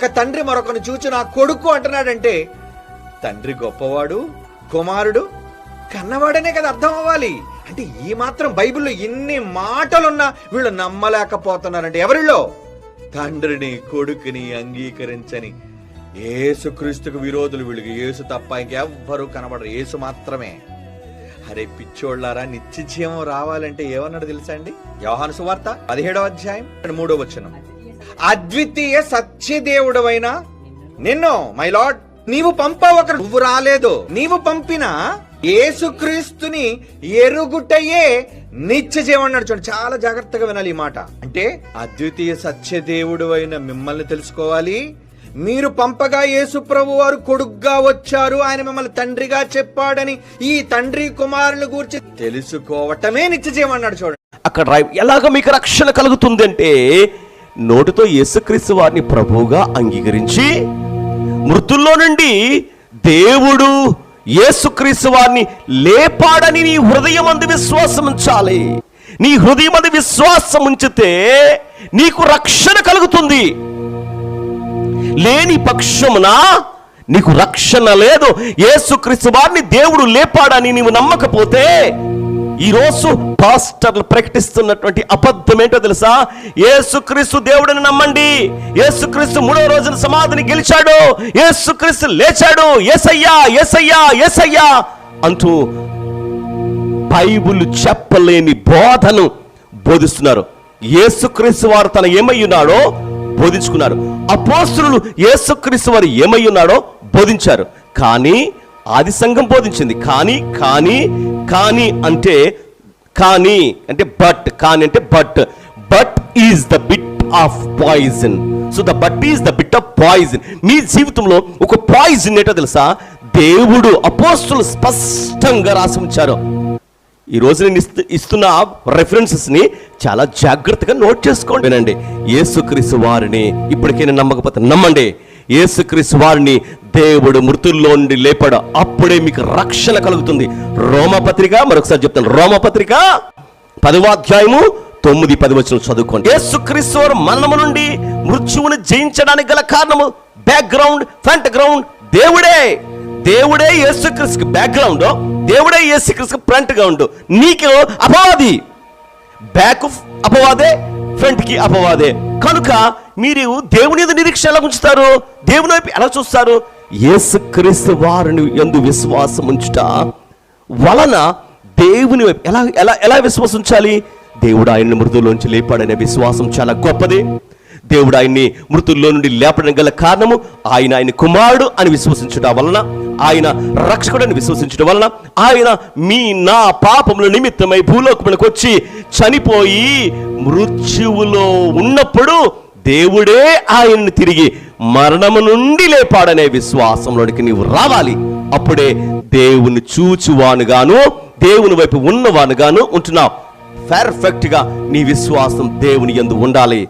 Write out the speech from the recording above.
ఒక తండ్రి మరొకరిని చూచి నా కొడుకు అంటున్నాడంటే తండ్రి గొప్పవాడు, కుమారుడు కన్నవాడనే కదా అర్థం అవ్వాలి. అంటే ఈ మాత్రం బైబిల్లో ఇన్ని మాటలున్నా వీళ్ళు నమ్మలేకపోతున్నారంటే ఎవరిలో? తండ్రిని కొడుకుని అంగీకరించని యేసుక్రీస్తుకు విరోధులు వీళ్ళకి. యేసు తప్ప ఇంకెవ్వరూ కనబడరు, యేసు మాత్రమే. అరే పిచ్చోళ్ళారా, నిత్య జీవం రావాలంటే ఏమన్నాడు తెలుసా అండి? యోహాను సువార్త 17వ అధ్యాయం 3వ వచనం, అద్వితీయ సత్యదేవుడవైన నిన్ను మై లార్డ్ నీవు పంపావు, ఒకరు నువ్వు రాలేదు, నీవు పంపిన యేసుక్రీస్తుని ఎరుగుటయే నిత్య జీవం అన్నాడు. చూడండి, చాలా జాగ్రత్తగా వినాలి ఈ మాట. అంటే అద్వితీయ సత్యదేవుడు అయిన మిమ్మల్ని తెలుసుకోవాలి, మీరు పంపగా యేసు ప్రభు వారు కొడుగ్గా వచ్చారు, ఆయన మిమ్మల్ని తండ్రిగా చెప్పాడని ఈ తండ్రి కుమారుల గురించి తెలుసుకోవటమే నిత్య జీవం అన్నాడు. చూడండి అక్కడ ఎలాగ మీకు రక్షణ కలుగుతుంది అంటే, నోటితో యేసుక్రీస్తు వారిని ప్రభువుగా అంగీకరించి మృతుల్లో నుండి దేవుడు యేసుక్రీస్తు వారిని లేపాడని నీ హృదయం అందు విశ్వాసం ఉంచాలి. నీ హృదయం అందు విశ్వాసం ఉంచితే నీకు రక్షణ కలుగుతుంది. లేని పక్షమున నీకు రక్షణ లేదు. యేసుక్రీస్తు వారిని దేవుడు లేపాడని నీవు నమ్మకపోతే, ఈరోజు పాస్టర్లు ప్రకటిస్తున్నటువంటి అబద్ధం ఏంటో తెలుసా? యేసుక్రీస్తు దేవుడిని నమ్మండి, యేసుక్రీస్తు 3వ రోజున సమాధిని గెలిచాడు, యేసుక్రీస్తు లేచాడు, యేసయ్యా యేసయ్యా యేసయ్యా అంటూ బైబిల్ చెప్పలేని బోధను బోధిస్తున్నారు. యేసుక్రీస్తు వారు తన ఏమై ఉన్నాడో బోధించుకున్నారు. అపోస్తలులు యేసుక్రీస్తు వారు ఏమై ఉన్నాడో బోధించారు. కానీ ఆది సంఘం బోధించింది. కానీ అంటే but is the bit of poison. So the but is the bit of poison. మీ జీవితంలో ఒక పాయిజన్ ఏంటో తెలుసా? దేవుడు అపోస్తలులు స్పష్టంగా రాసి ఉంచారు. ఈ రోజు నేను ఇస్తున్న రెఫరెన్సెస్ ని చాలా జాగ్రత్తగా నోట్ చేసుకోండి, వినండి. యేసుక్రీస్తు వారిని ఇప్పటికైనా నమ్మకపోతే నమ్మండి. యేసుక్రీస్తు వారిని దేవుడు మృతుల్లో నుండి లేపాడు, అప్పుడే మీకు రక్షణ కలుగుతుంది. రోమపత్రిక మరొకసారి చెప్తాను, రోమపత్రిక 10వ అధ్యాయము 9-10 వచనం చదువుకోండి. యేసుక్రీస్తు వారు మరణము నుండి మృత్యువును జయించడానికి గల కారణము బ్యాక్గ్రౌండ్, ఫ్రంట్ గ్రౌండ్ దేవుడే యేసుక్రీస్తుకి బ్యాక్గ్రౌండ్, దేవుడే యేసుక్రీస్తుకి ఫ్రంట్ గ్రౌండ్. నీకు అపవాది బ్యాక్ అపవాదే, ఫ్రంట్ కి అపవాదే. కనుక మీరు దేవుని యందు నిరీక్షణ ఎలా ఉంచుతారు? దేవుని వైపు ఎలా చూస్తారు? యేసుక్రీస్తు వారిని యందు విశ్వాసం ఉంచుట వలన దేవుని వైపు ఎలా విశ్వాసం ఉంచాలి? దేవుడు ఆయన్ని మృతుల్లోంచి లేపాడనే విశ్వాసం చాలా గొప్పది. దేవుడు ఆయన్ని మృతుల్లో నుండి లేపడం గల కారణము ఆయన కుమారుడు అని విశ్వసించడం వలన, ఆయన రక్షకుడు అని విశ్వసించడం వలన, ఆయన నా పాపముల నిమిత్తమై భూలోకములకు వచ్చి చనిపోయి మృత్యువులో ఉన్నప్పుడు దేవుడే ఆయన్ని తిరిగి మరణము నుండి లేపాడనే విశ్వాసంలోనికి నీవు రావాలి. అప్పుడే దేవుని చూచువానుగాను దేవుని వైపు ఉన్నవానుగాను ఉంటున్నావు. పర్ఫెక్ట్ గా నీ విశ్వాసం దేవుని యందు ఉండాలి.